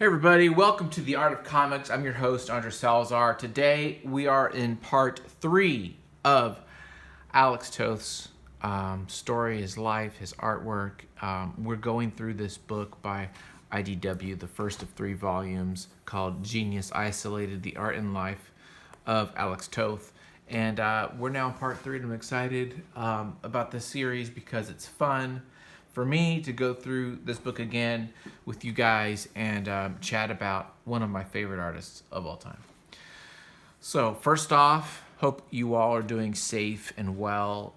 Hey everybody, welcome to The Art of Comics. I'm your host, Andre Salazar. Today we are in part 3 of Alex Toth's story, his life, his artwork. We're going through this book by IDW, the first of 3 volumes, called Genius Isolated, The Art and Life of Alex Toth. And we're now in part 3, and I'm excited about this series because it's fun for me to go through this book again with you guys and chat about one of my favorite artists of all time. So first off, hope you all are doing safe and well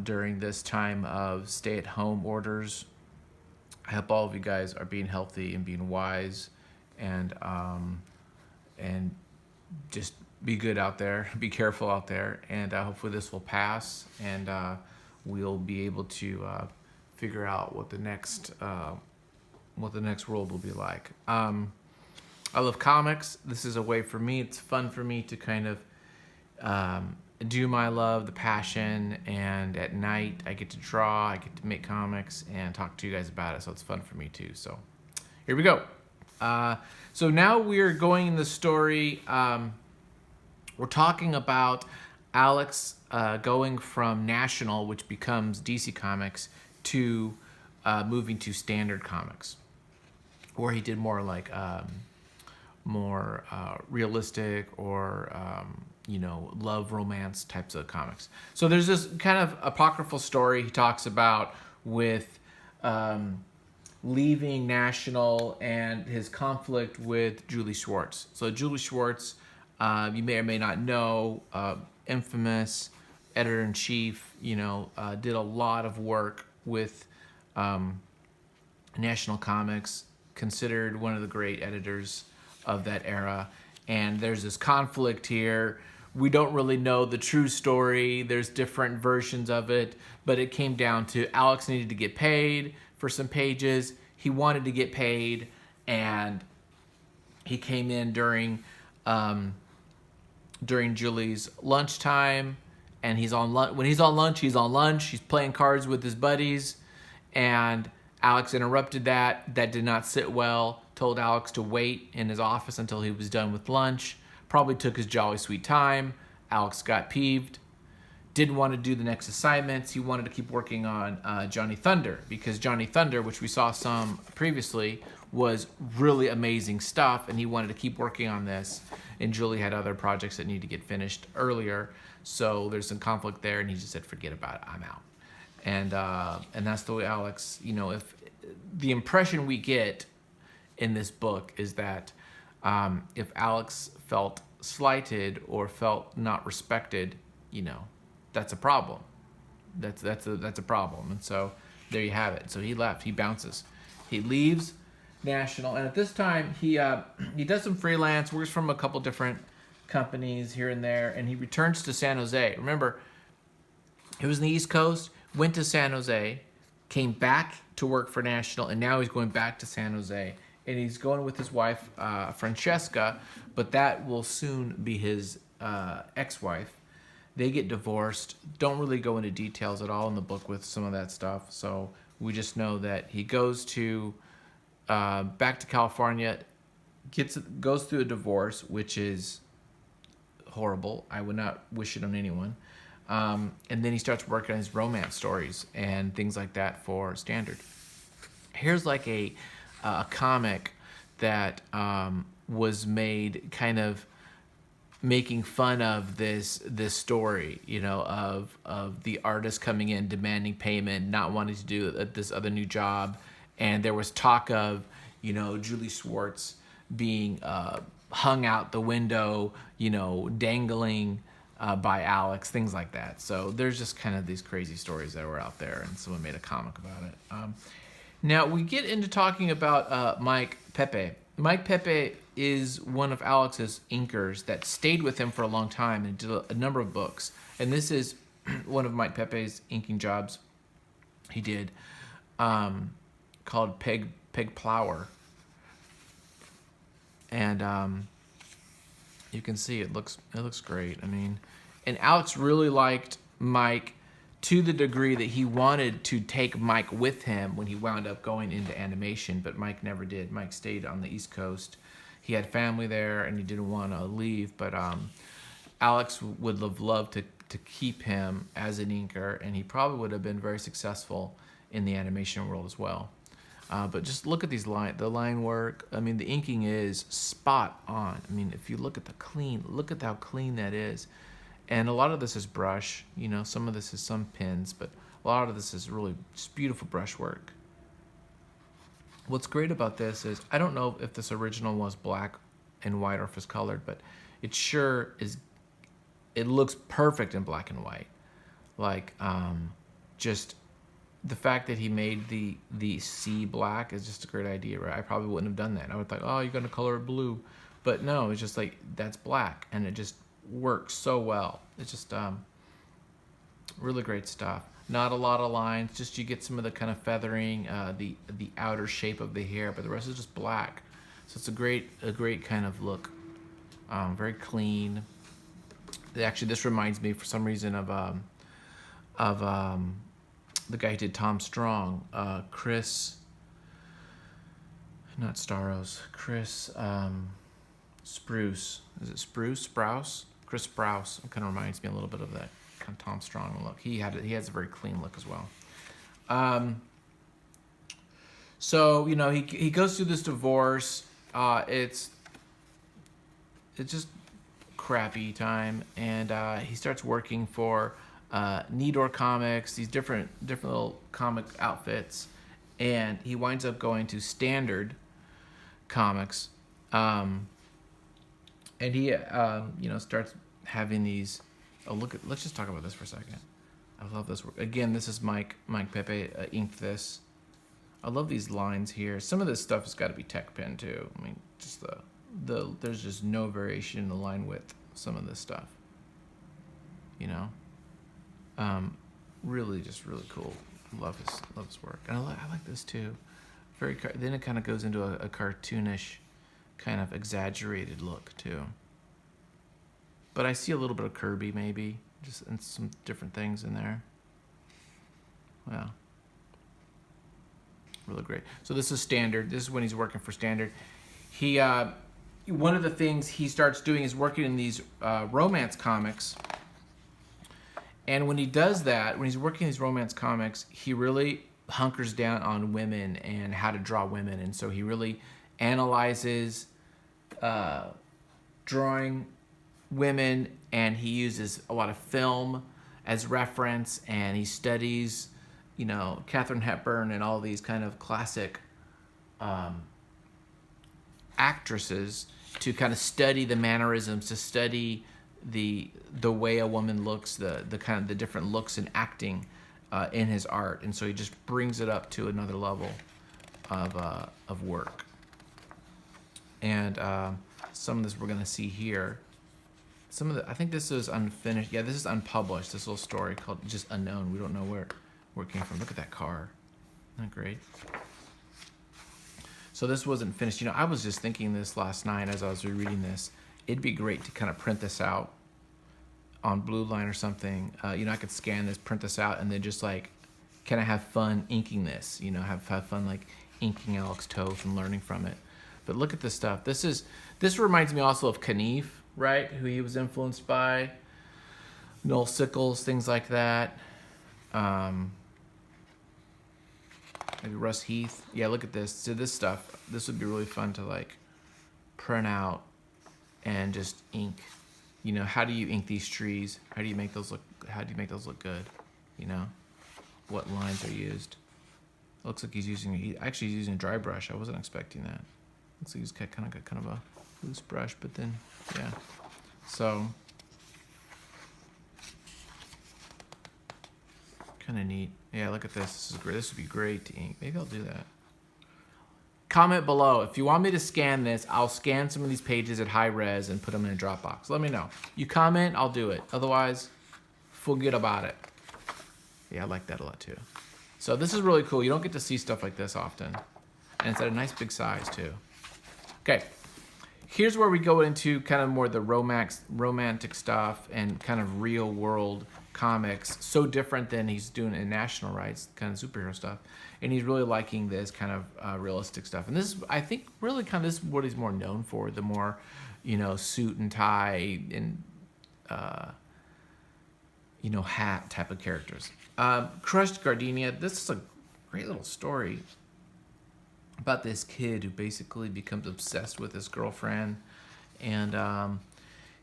during this time of stay-at-home orders. I hope all of you guys are being healthy and being wise and just be good out there, be careful out there, and hopefully this will pass and we'll be able to figure out what the next world will be like. I love comics. This is a way for me. It's fun for me to kind of do my love, the passion, and at night I get to draw, I get to make comics and talk to you guys about it. So it's fun for me too. So here we go. So now we're going in the story. We're talking about Alex going from National, which becomes DC Comics, to moving to Standard Comics, where he did more like more realistic or love romance types of comics. So there's this kind of apocryphal story he talks about with leaving National and his conflict with Julie Schwartz. So Julie Schwartz, you may or may not know, infamous editor-in-chief, did a lot of work with National Comics, considered one of the great editors of that era. And there's this conflict here. We don't really know the true story. There's different versions of it, but it came down to Alex needed to get paid for some pages. He wanted to get paid, and he came in during Julie's lunchtime, and he's on lunch. When he's on lunch, he's on lunch. He's playing cards with his buddies, and Alex interrupted that. That did not sit well. Told Alex to wait in his office until he was done with lunch. Probably took his jolly sweet time. Alex got peeved. Didn't want to do the next assignments. He wanted to keep working on Johnny Thunder, because Johnny Thunder, which we saw some previously, was really amazing stuff, and he wanted to keep working on this. And Julie had other projects that needed to get finished earlier, so there's some conflict there, and he just said, forget about it, I'm out. And that's the way Alex, if the impression we get in this book is that if Alex felt slighted or felt not respected, that's a problem. That's a problem. And so there you have it. So he left. He bounces. He leaves National, and at this time he does some freelance, works from a couple different companies here and there, and he returns to San Jose. Remember, he was in the East Coast, went to San Jose, came back to work for National, and now he's going back to San Jose. And he's going with his wife, Francesca, but that will soon be his ex-wife. They get divorced. Don't really go into details at all in the book with some of that stuff. So we just know that he goes to back to California, goes through a divorce, which is horrible. I would not wish it on anyone. And then he starts working on his romance stories and things like that for Standard. Here's like a comic that was made kind of making fun of this story, of the artist coming in, demanding payment, not wanting to do this other new job. And there was talk of, Julie Schwartz being hung out the window, dangling by Alex, things like that. So there's just kind of these crazy stories that were out there, and someone made a comic about it. Now we get into talking about Mike Pepe. Mike Pepe is one of Alex's inkers that stayed with him for a long time and did a number of books. And this is one of Mike Pepe's inking jobs he did, called Peg Plower. And you can see it looks great. I mean, and Alex really liked Mike to the degree that he wanted to take Mike with him when he wound up going into animation, but Mike never did. Mike stayed on the East Coast. He had family there, and he didn't want to leave, but Alex would have loved to keep him as an inker, and he probably would have been very successful in the animation world as well. But just look at the line work. I mean, the inking is spot on. I mean, if you look at look at how clean that is. And a lot of this is brush, some of this is some pins, but a lot of this is really just beautiful brush work. What's great about this is, I don't know if this original was black and white or if it's colored, but it sure is, it looks perfect in black and white. Like, just the fact that he made the C black is just a great idea, right? I probably wouldn't have done that. I would think, oh, you're going to color it blue. But no, it's just like, that's black, and it just works so well. It's just really great stuff. Not a lot of lines, just you get some of the kind of feathering, the outer shape of the hair, but the rest is just black. So it's a great kind of look. Very clean. Actually, this reminds me for some reason of the guy who did Tom Strong, Chris, not Staros, Chris Spruce. Is it Sprouse? Chris Sprouse. It kind of reminds me a little bit of that kind of Tom Strong look. He has a very clean look as well. So he goes through this divorce. It's just crappy time, and he starts working for Nidor Comics, these different little comic outfits, and he winds up going to Standard Comics, and he starts having these. Let's just talk about this for a second. I love this work. Again, this is Mike Pepe inked this. I love these lines here. Some of this stuff has got to be tech pen too. I mean, just there's just no variation in the line width of some of this stuff. Really cool. Love his work, and I like this too. Then it kind of goes into a cartoonish, kind of exaggerated look too. But I see a little bit of Kirby maybe, just and some different things in there. Wow. Really great. So this is Standard. This is when he's working for Standard. He one of the things he starts doing is working in these romance comics. And when he does that, when he's working these romance comics, he really hunkers down on women and how to draw women. And so he really analyzes drawing women, and he uses a lot of film as reference, and he studies, Katharine Hepburn and all these kind of classic actresses to kind of study the mannerisms, to study the way a woman looks, the kind of the different looks and acting in his art, and so he just brings it up to another level of work. And some of this we're gonna see here. I think this is unfinished. Yeah, this is unpublished. This little story called just Unknown. We don't know where it came from. Look at that car. Isn't that great? So this wasn't finished. I was just thinking this last night as I was rereading this. It'd be great to kind of print this out on Blue Line or something. I could scan this, print this out, and then just like kind of have fun inking this. Have fun like inking Alex Toth and learning from it. But look at this stuff. This reminds me also of Knief, right? Who he was influenced by. Noel Sickles, things like that. Maybe Russ Heath. Yeah, look at this. So this stuff, this would be really fun to like print out and just ink. How do you ink these trees? How do you make those look good? What lines are used? It looks like he's using a dry brush. I wasn't expecting that. Looks like he's got kind of a loose brush, but then yeah. So kind of neat. Yeah, look at this. This is great. This would be great to ink. Maybe I'll do that. Comment below. If you want me to scan this, I'll scan some of these pages at high res and put them in a Dropbox. Let me know. You comment, I'll do it. Otherwise, forget about it. Yeah, I like that a lot too. So this is really cool. You don't get to see stuff like this often. And it's at a nice big size too. Okay. Here's where we go into kind of more the romantic stuff and kind of real world comics, so different than he's doing in national rights, kind of superhero stuff, and he's really liking this kind of realistic stuff. And this is, I think, really kind of this is what he's more known for, the more, suit and tie and hat type of characters. Crushed Gardenia. This is a great little story about this kid who basically becomes obsessed with his girlfriend, and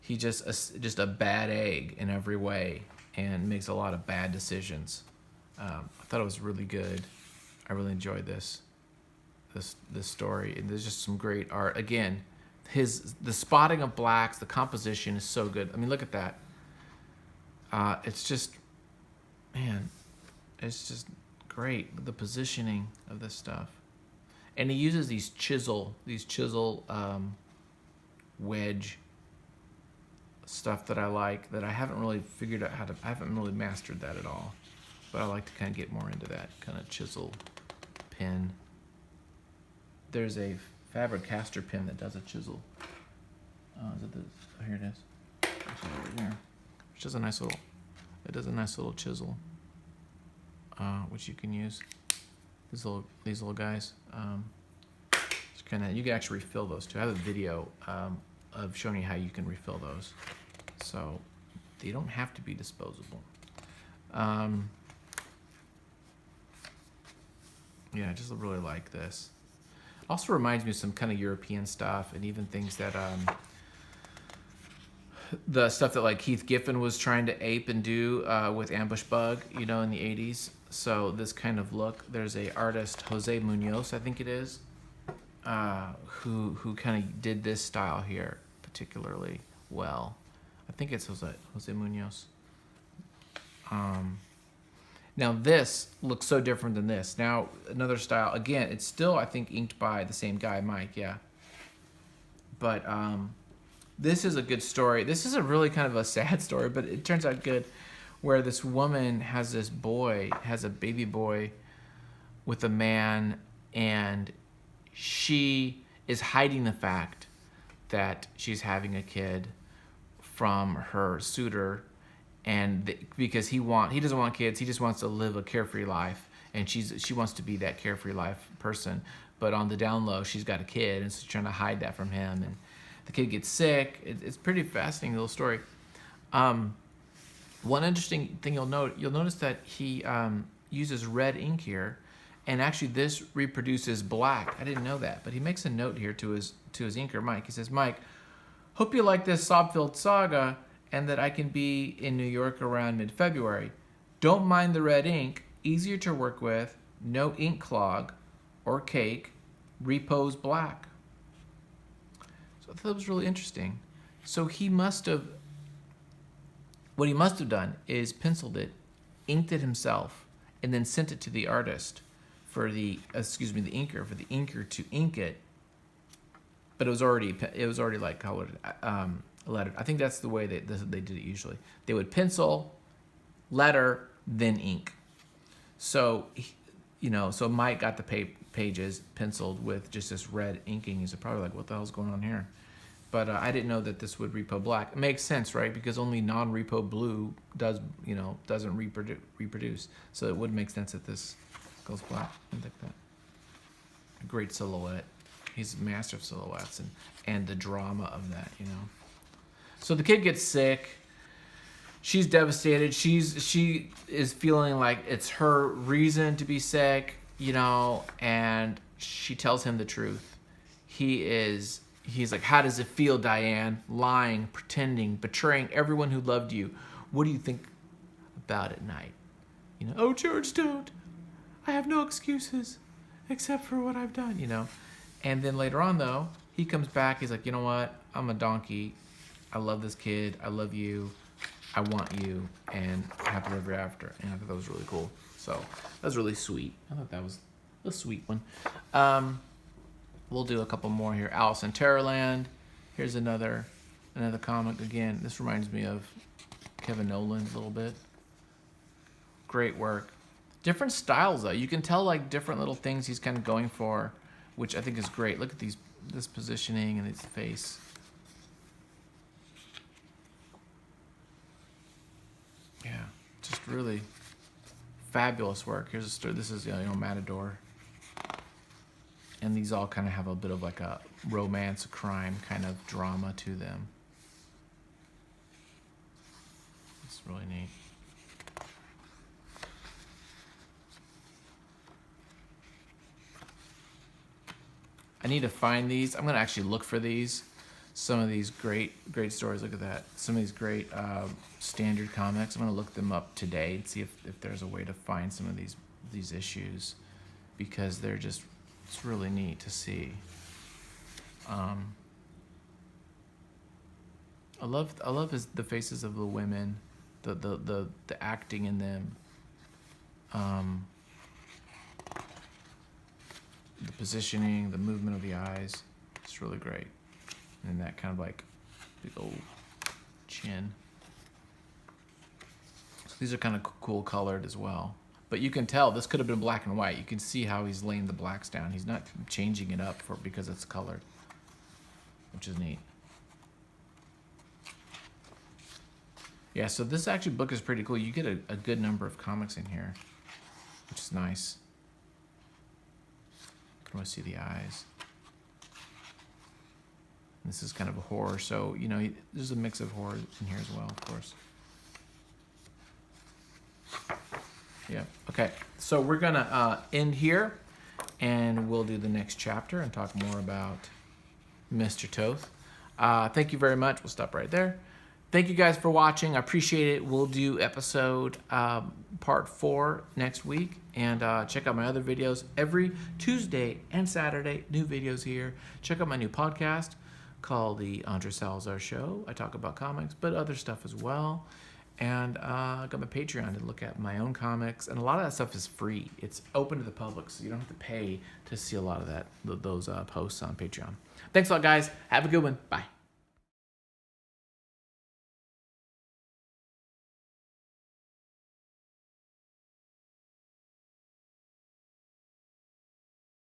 he just a bad egg in every way and makes a lot of bad decisions. I thought it was really good. I really enjoyed this story, and there's just some great art. Again, the spotting of blacks, the composition is so good. I mean, look at that. It's just, man, it's just great, the positioning of this stuff. And he uses these chisel wedge stuff that I like, that I haven't really figured out I haven't really mastered that at all. But I like to kind of get more into that kind of chisel pin. There's a Faber-Castell pin that does a chisel. Is it this? Oh, here it is. It's over here. Which does a nice little chisel, which you can use. These little guys. It's you can actually refill those too. I have a video of showing you how you can refill those, so they don't have to be disposable. Yeah, I just really like this. Also reminds me of some kind of European stuff, and even things that the stuff that like Keith Giffen was trying to ape and do with Ambush Bug, in the 80s. So this kind of look. There's a artist, Jose Munoz, I think it is, who kind of did this style here particularly well. I think it's Jose Munoz. Now this looks so different than this. Now another style. Again, it's still, I think, inked by the same guy, Mike. Yeah. But this is a good story. This is a really kind of a sad story, but it turns out good. Where this woman has a baby boy with a man, and she is hiding the fact that she's having a kid from her suitor, and because he doesn't want kids, he just wants to live a carefree life, and she wants to be that carefree life person, but on the down low she's got a kid, and so she's trying to hide that from him, and the kid gets sick. It's pretty fascinating little story. One interesting thing you'll notice that he uses red ink here, and actually this reproduces black. I didn't know that, but he makes a note here to his inker, Mike. He says, "Mike, hope you like this Sobfield saga, and that I can be in New York around mid-February. Don't mind the red ink, easier to work with, no ink clog or cake, repose black." So I thought that was really interesting. So what he must have done is penciled it, inked it himself, and then sent it to the artist for the inker to ink it. But it was already like colored, lettered. I think that's the way they did it usually. They would pencil, letter, then ink. So, so Mike got the pages penciled with just this red inking. He's probably like, what the hell's going on here? But I didn't know that this would repo black. It makes sense, right? Because only non-repo blue doesn't reproduce. So it would make sense that this goes black. I like that. A great silhouette. He's a master of silhouettes and the drama of that, So the kid gets sick. She's devastated. She is feeling like it's her reason to be sick, and she tells him the truth. He's like, "How does it feel, Diane? Lying, pretending, betraying everyone who loved you. What do you think about it at night?" "Oh, George, don't. I have no excuses except for what I've done," And then later on, though, he comes back. He's like, "You know what? I'm a donkey. I love this kid. I love you. I want you. And happily ever after." And I thought that was really cool. So that was really sweet. I thought that was a sweet one. We'll do a couple more here. Alice in Terrorland. Here's another comic. Again, this reminds me of Kevin Nolan a little bit. Great work. Different styles, though. You can tell like different little things he's kind of going for, which I think is great. Look at this positioning and his face. Yeah, Just really fabulous work. Here's a story. This is Matador, and these all kind of have a bit of like a romance, crime kind of drama to them. It's really neat. I need to find these. I'm gonna actually look for these. Some of these great stories. Look at that. Some of these great standard comics. I'm gonna look them up today and see if there's a way to find some of these issues, because they're just, it's really neat to see. I love the faces of the women, the acting in them. The positioning, the movement of the eyes, it's really great. And that kind of like big old chin. So these are kind of cool colored as well. But you can tell this could have been black and white. You can see how he's laying the blacks down. He's not changing it up because it's colored, which is neat. Yeah, so this actually book is pretty cool. You get a good number of comics in here, which is nice. You can always see the eyes. This is kind of a horror, so there's a mix of horror in here as well, of course. Yeah. Okay. So we're gonna end here, and we'll do the next chapter and talk more about Mr. Toth. Thank you very much. We'll stop right there. Thank you guys for watching. I appreciate it. We'll do episode part 4 next week. And check out my other videos. Every Tuesday and Saturday, new videos here. Check out my new podcast called The Salazar Show. I talk about comics, but other stuff as well. And I got my Patreon to look at my own comics. And a lot of that stuff is free. It's open to the public, so you don't have to pay to see a lot of those posts on Patreon. Thanks a lot, guys. Have a good one. Bye.